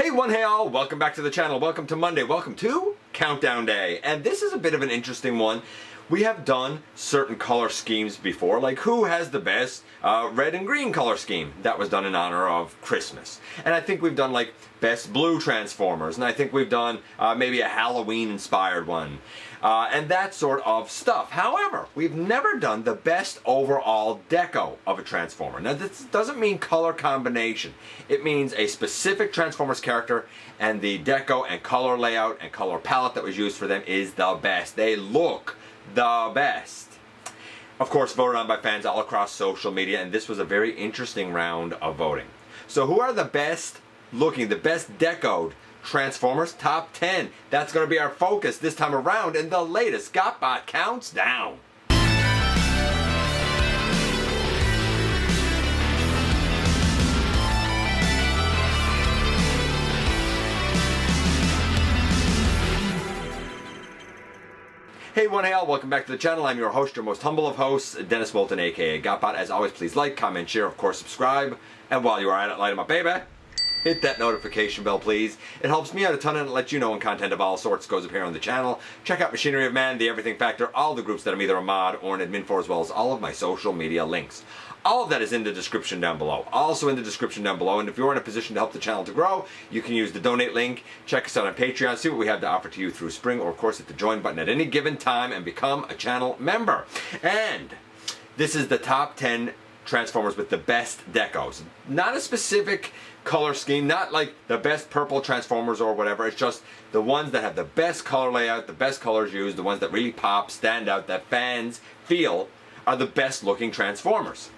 Hey all, welcome back to the channel, welcome to Monday, welcome to Countdown Day. And this is a bit of an interesting one. We have done certain color schemes before, like who has the best red and green color scheme. That was done in honor of Christmas. And I think we've done like best blue Transformers, and I think we've done maybe a Halloween inspired one. And that sort of stuff. However, we've never done the best overall deco of a Transformer. Now this doesn't mean color combination. It means a specific Transformers character, and the deco and color layout and color palette that was used for them is the best. They look the best. Of course, voted on by fans all across social media, and this was a very interesting round of voting. So who are the best looking, the best decoed Transformers? Top 10. That's going to be our focus this time around in the latest GotBot Counts Down. Hey all, welcome back to the channel. I'm your host, your most humble of hosts, Dennis Moulton, aka GotBot. As always, please like, comment, share, of course, subscribe. And while you are at it, light 'em up, baby. Hit that notification bell, please. It helps me out a ton and it lets you know when content of all sorts goes up here on the channel. Check out Machinery of Man, The Everything Factor, all the groups that I'm either a mod or an admin for, as well as all of my social media links. All of that is in the description down below. Also in the description down below, and if you're in a position to help the channel to grow, you can use the donate link. Check us out on Patreon, see what we have to offer to you through Spring, or of course hit the join button at any given time and become a channel member. And this is the top 10 Transformers with the best decos. Not a specific color scheme, not like the best purple Transformers or whatever. It's just the ones that have the best color layout, the best colors used, the ones that really pop, stand out, that fans feel are the best looking Transformers.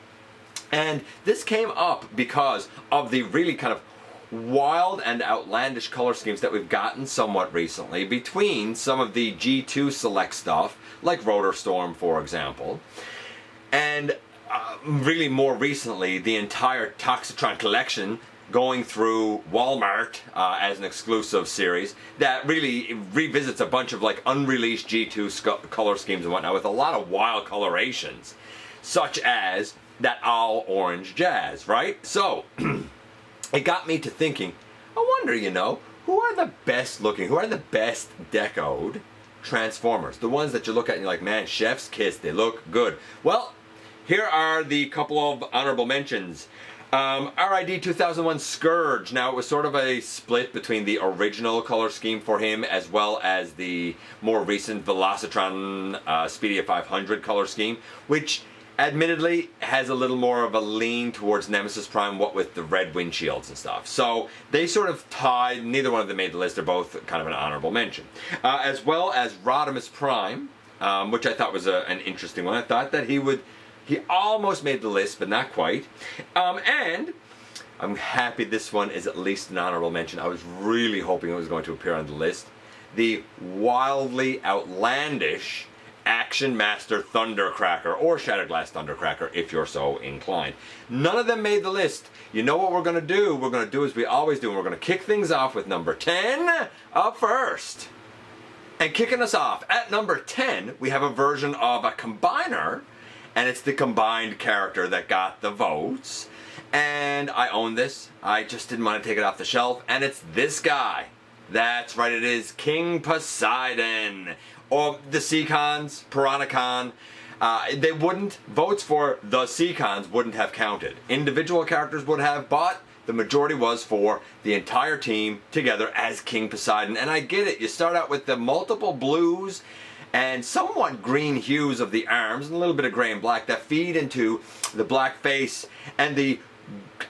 And this came up because of the really kind of wild and outlandish color schemes that we've gotten somewhat recently between some of the G2 select stuff, like Rotor Storm, for example, and really more recently, the entire Toxitron collection going through Walmart as an exclusive series that really revisits a bunch of like unreleased G2 color schemes and whatnot with a lot of wild colorations, such as that all orange jazz, right? So it got me to thinking, I wonder, you know, who are the best looking, who are the best decoed Transformers? The ones that you look at and you're like, man, chef's kiss, they look good. Well, here are the couple of honorable mentions. RID 2001 Scourge. Now, it was sort of a split between the original color scheme for him as well as the more recent Velocitron Speedia 500 color scheme, which admittedly has a little more of a lean towards Nemesis Prime, what with the red windshields and stuff. So they sort of tied, neither one of them made the list, they're both kind of an honorable mention. As well as Rodimus Prime, which I thought was an interesting one. I thought that he almost made the list, but not quite. And I'm happy this one is at least an honorable mention. I was really hoping it was going to appear on the list. The wildly outlandish Action Master Thundercracker, or Shatterglass Thundercracker if you're so inclined. None of them made the list. You know what we're going to do? We're going to do as we always do, and we're going to kick things off with number 10 up first. And kicking us off at number 10, we have a version of a combiner, and it's the combined character that got the votes. And I own this. I just didn't want to take it off the shelf, and it's this guy. That's right, it is King Poseidon. Or the Seacons, Piranacon. They wouldn't, votes for the Seacons wouldn't have counted. Individual characters would have, but the majority was for the entire team together as King Poseidon. And I get it, you start out with the multiple blues and somewhat green hues of the arms and a little bit of gray and black that feed into the black face and the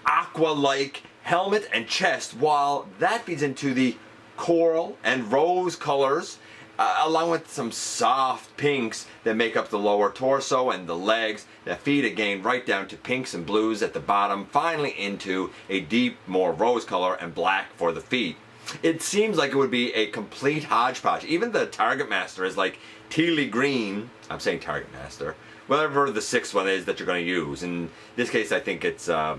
aqua-like helmet and chest, while that feeds into the coral and rose colors, along with some soft pinks that make up the lower torso and the legs that feed again right down to pinks and blues at the bottom, finally into a deep, more rose color and black for the feet. It seems like it would be a complete hodgepodge. Even the Target Master is like tealy green. I'm saying Target Master. Whatever the sixth one is that you're going to use. In this case, I think it's the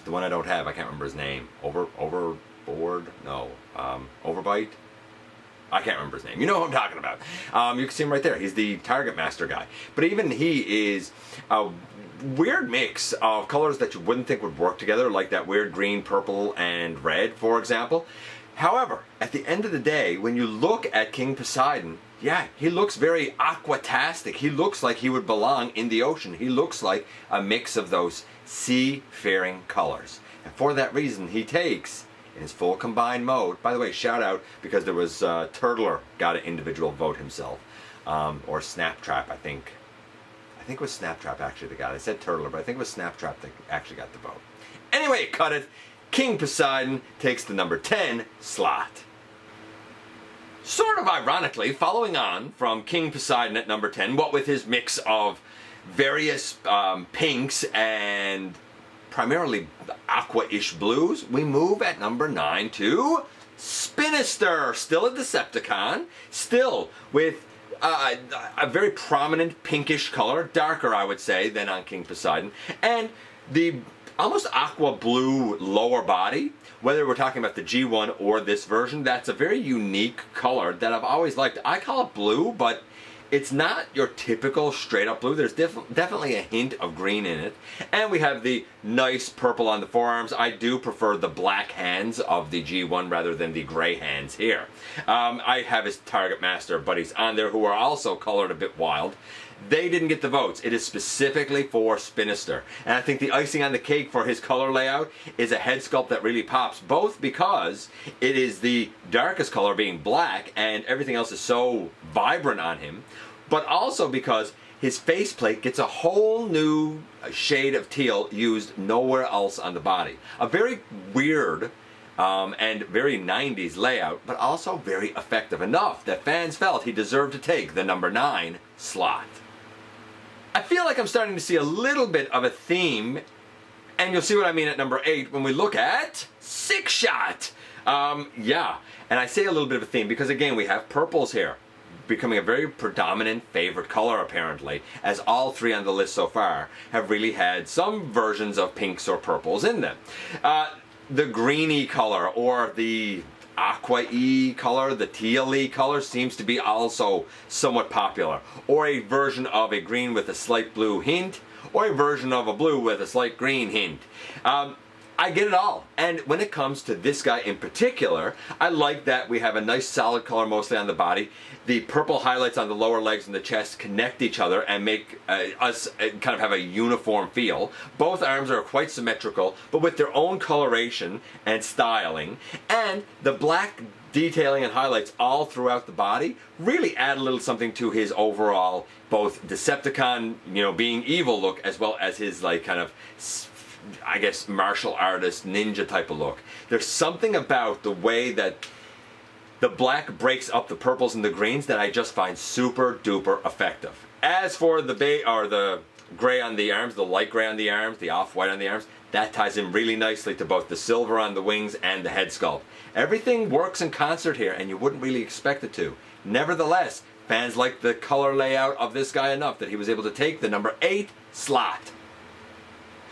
one I don't have. I can't remember his name. Overboard? No. Overbite? I can't remember his name. You know who I'm talking about. You can see him right there. He's the Target Master guy. But even he is a weird mix of colors that you wouldn't think would work together, like that weird green, purple, and red, for example. However, at the end of the day, when you look at King Poseidon, yeah, he looks very aquatastic. He looks like he would belong in the ocean. He looks like a mix of those seafaring colors. And for that reason, he takes, in his full combined mode, by the way, shout out, because there was Turtler got an individual vote himself, or Snaptrap, I think. I think it was Snaptrap actually that got it. I said Turtler, but I think it was Snaptrap that actually got the vote. Anyway, cut it. King Poseidon takes the number 10 slot. Sort of ironically, following on from King Poseidon at number 10, what with his mix of various pinks and primarily aqua-ish blues, we move at number 9 to Spinster, still a Decepticon, still with a very prominent pinkish color, darker I would say than on King Poseidon, and the almost aqua blue lower body. Whether we're talking about the G1 or this version, that's a very unique color that I've always liked. I call it blue, but it's not your typical straight up blue. There's definitely a hint of green in it. And we have the nice purple on the forearms. I do prefer the black hands of the G1 rather than the gray hands here. I have his Target Master buddies on there who are also colored a bit wild. They didn't get the votes. It is specifically for Spinster. And I think the icing on the cake for his color layout is a head sculpt that really pops, both because it is the darkest color being black and everything else is so vibrant on him, but also because his faceplate gets a whole new shade of teal used nowhere else on the body. A very weird and very 90s layout, but also very effective enough that fans felt he deserved to take the number 9 slot. I feel like I'm starting to see a little bit of a theme, and you'll see what I mean at number 8 when we look at SixShot. Yeah, and I say a little bit of a theme because again we have purples here, becoming a very predominant favorite color apparently, as all 3 on the list so far have really had some versions of pinks or purples in them. The greeny color or the aqua-y color, the teal-y color seems to be also somewhat popular, or a version of a green with a slight blue hint, or a version of a blue with a slight green hint. I get it all, and when it comes to this guy in particular, I like that we have a nice solid color mostly on the body. The purple highlights on the lower legs and the chest connect each other and make us kind of have a uniform feel. Both arms are quite symmetrical, but with their own coloration and styling, and the black detailing and highlights all throughout the body really add a little something to his overall both Decepticon, you know, being evil look, as well as his like kind of, I guess, martial artist ninja type of look. There's something about the way that the black breaks up the purples and the greens that I just find super duper effective. As for the the gray on the arms, the light gray on the arms, the off-white on the arms, that ties in really nicely to both the silver on the wings and the head sculpt. Everything works in concert here, and you wouldn't really expect it to. Nevertheless, fans like the color layout of this guy enough that he was able to take the number 8 slot.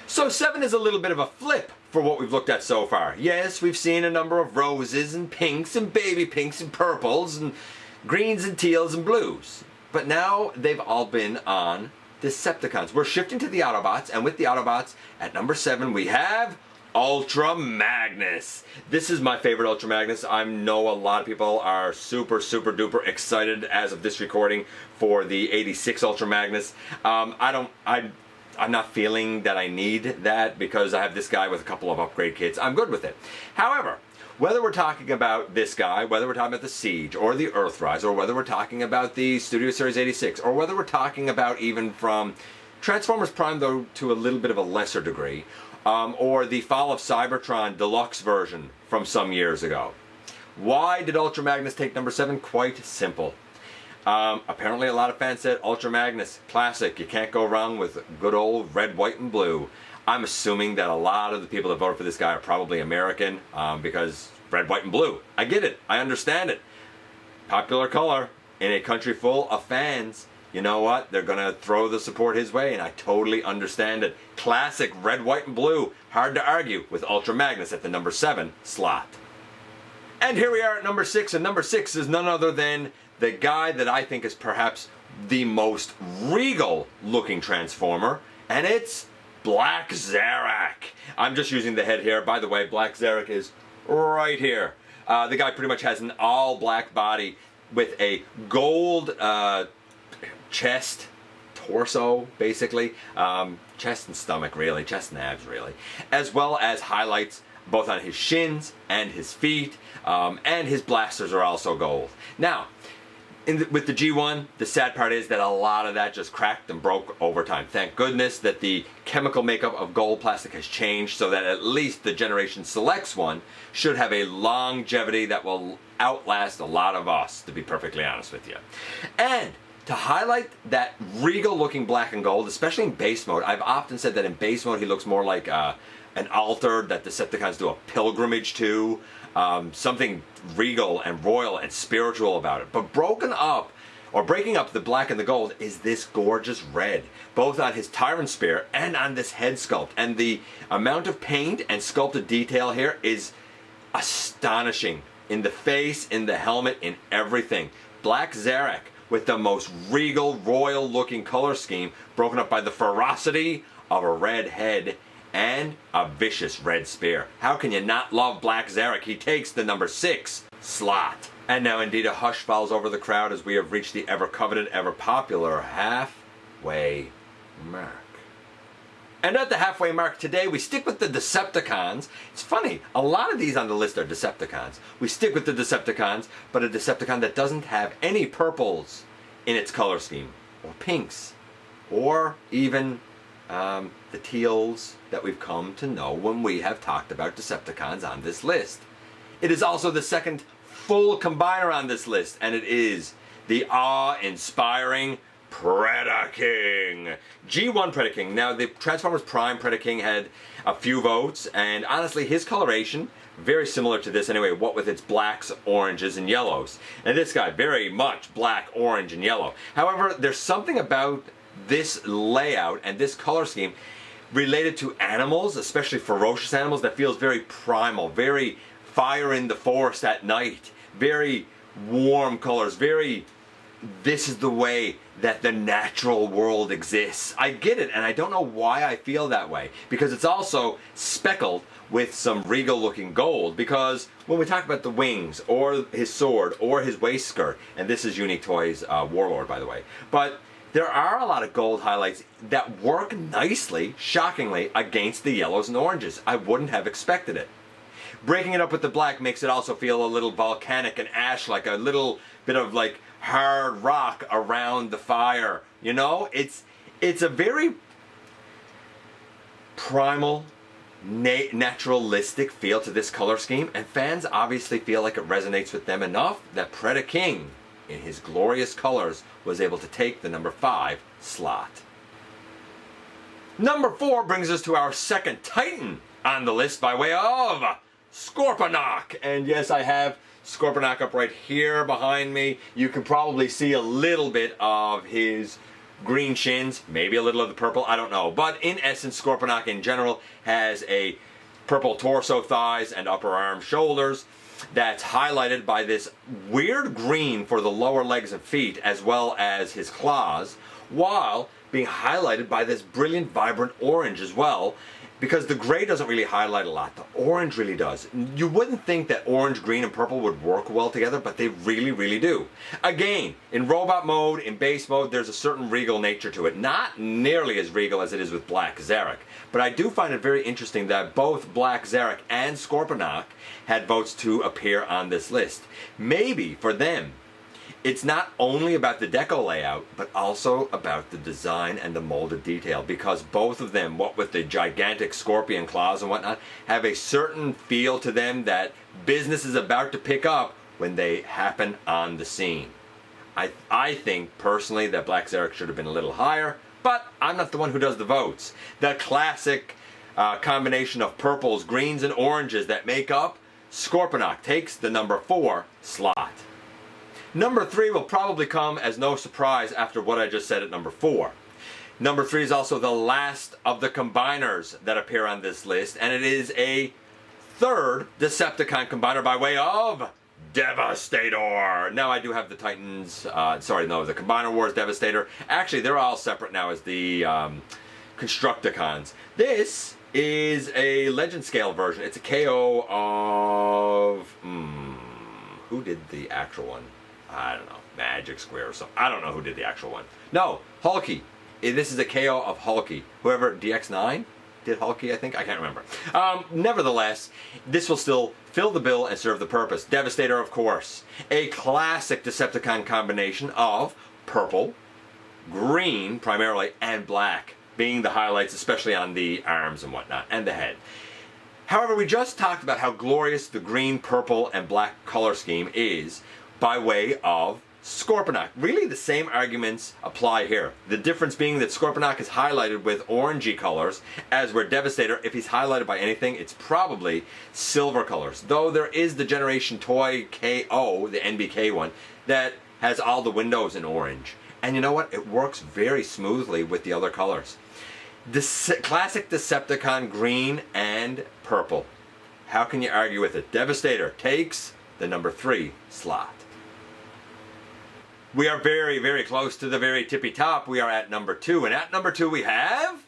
So 7 is a little bit of a flip for what we've looked at so far. Yes, we've seen a number of roses and pinks and baby pinks and purples and greens and teals and blues. But now they've all been on Decepticons. We're shifting to the Autobots, and with the Autobots at number 7 we have Ultra Magnus. This is my favorite Ultra Magnus. I know a lot of people are super duper excited as of this recording for the 86 Ultra Magnus. I'm not feeling that I need that because I have this guy with a couple of upgrade kits. I'm good with it. However, whether we're talking about this guy, whether we're talking about the Siege or the Earthrise, or whether we're talking about the Studio Series 86, or whether we're talking about even from Transformers Prime, though to a little bit of a lesser degree, or the Fall of Cybertron Deluxe version from some years ago. Why did Ultra Magnus take number 7? Quite simple. Apparently a lot of fans said Ultra Magnus, classic, you can't go wrong with good old red, white, and blue. I'm assuming that a lot of the people that voted for this guy are probably American, because red, white, and blue. I get it, I understand it. Popular color in a country full of fans. You know what? They're going to throw the support his way, and I totally understand it. Classic red, white, and blue. Hard to argue with Ultra Magnus at the number 7 slot. And here we are at number 6, and number 6 is none other than the guy that I think is perhaps the most regal looking Transformer, and it's BlackZerik. I'm just using the head here. By the way, BlackZerik is right here. The guy pretty much has an all black body with a gold chest, torso basically, chest and stomach really, chest and abs really, as well as highlights both on his shins and his feet, and his blasters are also gold. Now, with the G1, the sad part is that a lot of that just cracked and broke over time. Thank goodness that the chemical makeup of gold plastic has changed so that at least the Generation Selects one should have a longevity that will outlast a lot of us, to be perfectly honest with you. And to highlight that regal looking black and gold, especially in base mode, I've often said that in base mode he looks more like an altar that Decepticons do a pilgrimage to. Something regal and royal and spiritual about it. But breaking up the black and the gold is this gorgeous red, both on his Tyrant Spear and on this head sculpt. And the amount of paint and sculpted detail here is astonishing. In the face, in the helmet, in everything. BlackZerik with the most regal, royal looking color scheme, broken up by the ferocity of a red head and a vicious red spear. How can you not love BlackZerik? He takes the number 6 slot. And now indeed a hush falls over the crowd as we have reached the ever coveted, ever popular halfway mark. And at the halfway mark today, we stick with the Decepticons. It's funny, a lot of these on the list are Decepticons. We stick with the Decepticons, but a Decepticon that doesn't have any purples in its color scheme, or pinks, or even the teals that we've come to know when we have talked about Decepticons on this list. It is also the second full combiner on this list, and it is the awe-inspiring Predaking. G1 Predaking. Now, the Transformers Prime Predaking had a few votes, and honestly, his coloration, very similar to this anyway, what with its blacks, oranges, and yellows. And this guy, very much black, orange, and yellow. However, there's something about this layout and this color scheme related to animals, especially ferocious animals, that feels very primal, very fire in the forest at night, very warm colors, very this is the way that the natural world exists. I get it, and I don't know why I feel that way, because it's also speckled with some regal looking gold, because when we talk about the wings or his sword or his waist skirt, and this is Unique Toys Warlord by the way, but there are a lot of gold highlights that work nicely, shockingly, against the yellows and oranges. I wouldn't have expected it. Breaking it up with the black makes it also feel a little volcanic and ash, like a little bit of like hard rock around the fire. You know, it's a very primal, naturalistic feel to this color scheme, and fans obviously feel like it resonates with them enough that Predaking, in his glorious colors, was able to take the number 5 slot. Number 4 brings us to our second Titan on the list by way of Scorpionok. And yes, I have Scorpionok up right here behind me. You can probably see a little bit of his green shins, maybe a little of the purple, I don't know. But in essence, Scorpionok in general has a purple torso, thighs, and upper arm, shoulders that's highlighted by this weird green for the lower legs and feet, as well as his claws, while being highlighted by this brilliant, vibrant orange as well, because the gray doesn't really highlight a lot. The orange really does. You wouldn't think that orange, green, and purple would work well together, but they really, really do. Again, in robot mode, in base mode, there's a certain regal nature to it. Not nearly as regal as it is with BlackZerik, but I do find it very interesting that both BlackZerik and Scorpionok had votes to appear on this list. Maybe, for them, it's not only about the deco layout, but also about the design and the molded detail, because both of them, what with the gigantic scorpion claws and whatnot, have a certain feel to them that business is about to pick up when they happen on the scene. I think, personally, that BlackZerik should have been a little higher, but I'm not the one who does the votes. The classic combination of purples, greens, and oranges that make up Scorpionok takes the number 4 slot. Number 3 will probably come as no surprise after what I just said at number 4. Number 3 is also the last of the combiners that appear on this list, and it is a third Decepticon combiner by way of Devastator. Now I do have the Titans, the Combiner Wars Devastator. Actually, they're all separate now as the Constructicons. This is a Legend Scale version. It's a KO of... who did the actual one? I don't know. Magic Square or something. I don't know who did the actual one. No, Hulky. This is a KO of Hulky. Whoever, DX9 did Hulky, I think? I can't remember. Nevertheless, this will still fill the bill and serve the purpose. Devastator, of course. A classic Decepticon combination of purple, green primarily, and black being the highlights, especially on the arms and whatnot, and the head. However, we just talked about how glorious the green, purple, and black color scheme is by way of Scorpionok. Really, the same arguments apply here. The difference being that Scorpionok is highlighted with orangey colors, as where Devastator, if he's highlighted by anything, it's probably silver colors. Though there is the Generation Toy KO, the NBK one, that has all the windows in orange. And you know what? It works very smoothly with the other colors. Classic Decepticon green and purple. How can you argue with it? Devastator takes the number 3 slot. We are very, very close to the very tippy top. We are at number 2. And at number 2 we have...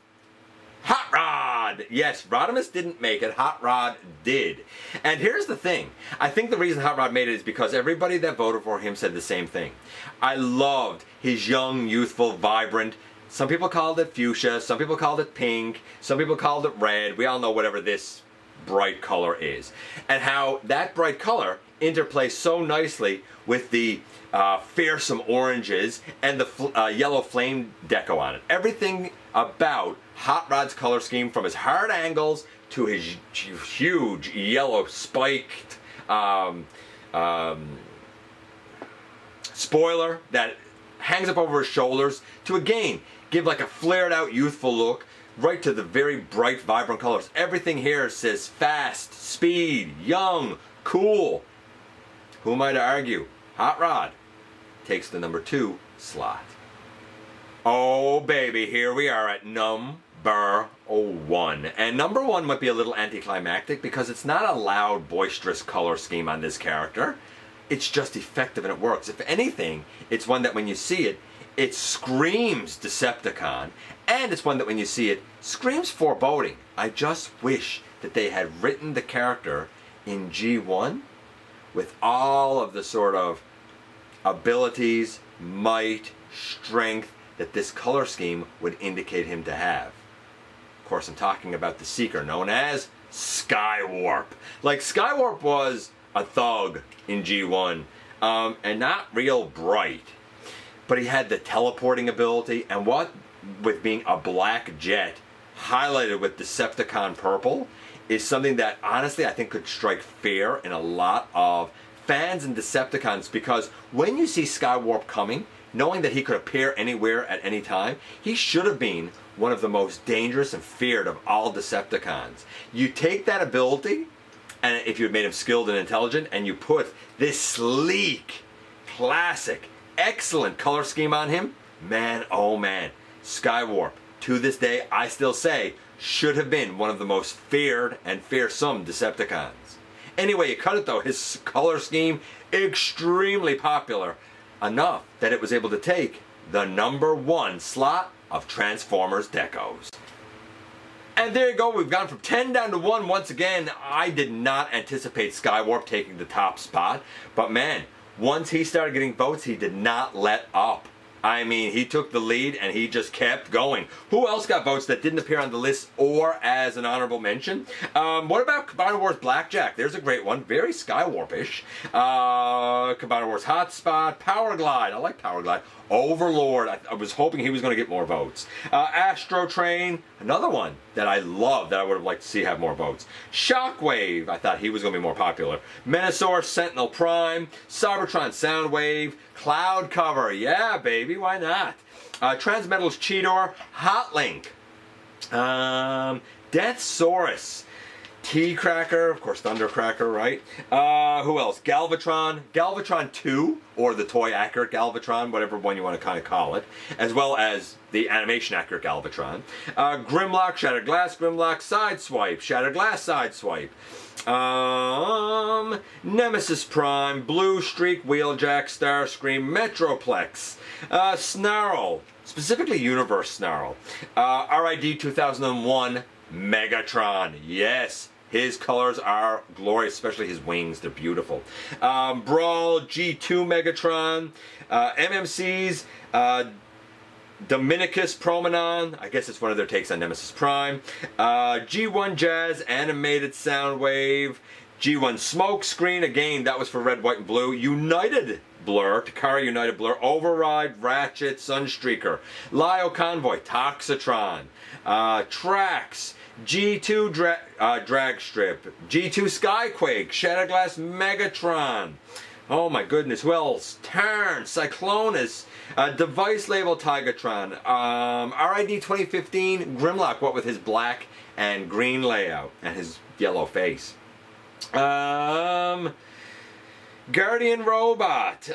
Hot Rod! Yes, Rodimus didn't make it. Hot Rod did. And here's the thing. I think the reason Hot Rod made it is because everybody that voted for him said the same thing. I loved his young, youthful, vibrant... Some people called it fuchsia, some people called it pink, some people called it red. We all know whatever this bright color is. And how that bright color interplays so nicely with the fearsome oranges and the yellow flame deco on it. Everything about Hot Rod's color scheme, from his hard angles to his huge yellow spiked spoiler that hangs up over his shoulders, to again give like a flared out youthful look, right to the very bright vibrant colors. Everything here says fast, speed, young, cool. Who am I to argue? Hot Rod takes the number 2 slot. Oh baby, here we are at number 1. And number 1 might be a little anticlimactic because it's not a loud, boisterous color scheme on this character. It's just effective and it works. If anything, it's one that when you see it, it screams Decepticon, and it's one that when you see it, screams foreboding. I just wish that they had written the character in G1 with all of the sort of abilities, might, strength that this color scheme would indicate him to have. Of course, I'm talking about the Seeker, known as Skywarp. Like, Skywarp was a thug in G1, and not real bright. But he had the teleporting ability, and what with being a black jet highlighted with Decepticon purple is something that honestly I think could strike fear in a lot of fans and Decepticons, because when you see Skywarp coming, knowing that he could appear anywhere at any time, he should have been one of the most dangerous and feared of all Decepticons. You take that ability, and if you had made him skilled and intelligent, and you put this sleek, classic, excellent color scheme on him, man, oh man, Skywarp, to this day, I still say, should have been one of the most feared and fearsome Decepticons. Anyway, you cut it though, his color scheme, extremely popular, enough that it was able to take the number 1 slot of Transformers decos. And there you go, we've gone from 10 down to 1 once again. I did not anticipate Skywarp taking the top spot, but man, once he started getting votes, he did not let up. I mean, he took the lead and he just kept going. Who else got votes that didn't appear on the list or as an honorable mention? What about Combiner Wars Blackjack? There's a great one. Very Skywarp-ish. Combiner Wars Hotspot. Power Glide. I like Power Glide. Overlord. I was hoping he was going to get more votes. Astro Train. Another one that I love that I would have liked to see have more votes. Shockwave. I thought he was going to be more popular. Menosaur Sentinel Prime. Cybertron Soundwave. Cloud Cover. Yeah, baby. Why not? Transmetal's Cheetor. Hotlink. Deathsaurus. T-Cracker, of course, Thundercracker, right? Who else? Galvatron, Galvatron 2, or the toy accurate Galvatron, whatever one you want to kind of call it, as well as the animation accurate Galvatron. Grimlock, Shattered Glass Grimlock, Sideswipe, Shattered Glass Sideswipe. Nemesis Prime, Blue Streak, Wheeljack, Starscream, Metroplex, Snarl, specifically Universe Snarl, RID 2001, Megatron, yes, his colors are glorious, especially his wings, they're beautiful. Brawl, G2 Megatron, MMC's, Dominicus Promenon, I guess it's one of their takes on Nemesis Prime, G1 Jazz, Animated Soundwave, G1 Smoke Screen, again, that was for red, white, and blue, United Blur, Takara United Blur, Override, Ratchet, Sunstreaker, Lio Convoy, Toxitron, Trax, G2 Drag Strip, G2 Skyquake, Shatterglass Megatron, oh my goodness, who else? Turn, Cyclonus, Device Label Tigatron, RID 2015 Grimlock, what with his black and green layout and his yellow face. Guardian Robot,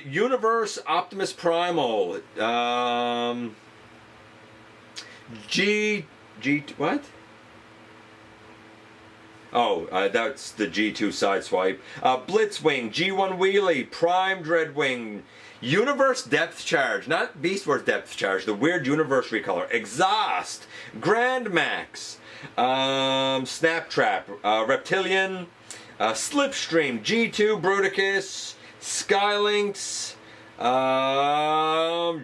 Universe Optimus Primal, what? Oh, that's the G2 Sideswipe. Blitzwing, G1 Wheelie, Prime Dreadwing, Universe Depth Charge, not Beast Wars Depth Charge, the weird Universe recolor. Exhaust, Grand Max, Snaptrap, Reptilian, Slipstream, G2 Bruticus, Skylynx,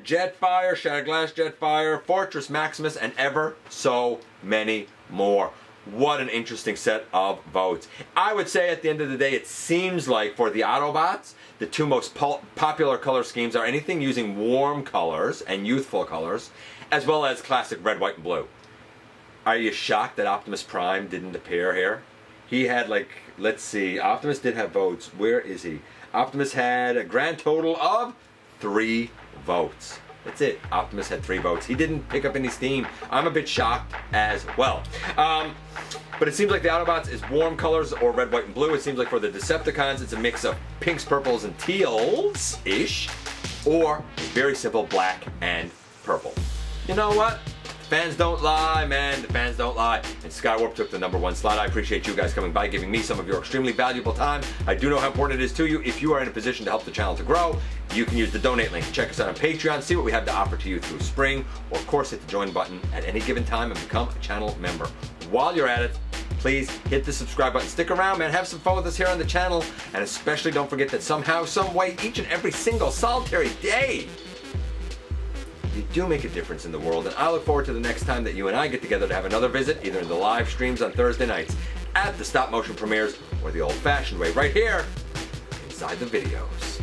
Jetfire, Shatterglass Jetfire, Fortress Maximus, and ever so many more. What an interesting set of votes. I would say at the end of the day, it seems like for the Autobots, the two most popular color schemes are anything using warm colors and youthful colors, as well as classic red, white, and blue. Are you shocked that Optimus Prime didn't appear here? He had like, let's see, Optimus did have votes. Where is he? Optimus had a grand total of 3 votes. That's it. Optimus had 3 votes. He didn't pick up any steam. I'm a bit shocked as well. But it seems like the Autobots is warm colors or red, white, and blue. It seems like for the Decepticons, it's a mix of pinks, purples, and teals-ish. Or very simple black and purple. You know what? Fans don't lie, man. The fans don't lie. And Skywarp took the #1 slot. I appreciate you guys coming by, giving me some of your extremely valuable time. I do know how important it is to you. If you are in a position to help the channel to grow, you can use the donate link. Check us out on Patreon, see what we have to offer to you through Spring, or of course hit the join button at any given time and become a channel member. While you're at it, please hit the subscribe button. Stick around, man. Have some fun with us here on the channel. And especially don't forget that somehow, some way, each and every single solitary day, you do make a difference in the world, and I look forward to the next time that you and I get together to have another visit, either in the live streams on Thursday nights, at the stop motion premieres, or the old-fashioned way right here, inside the videos.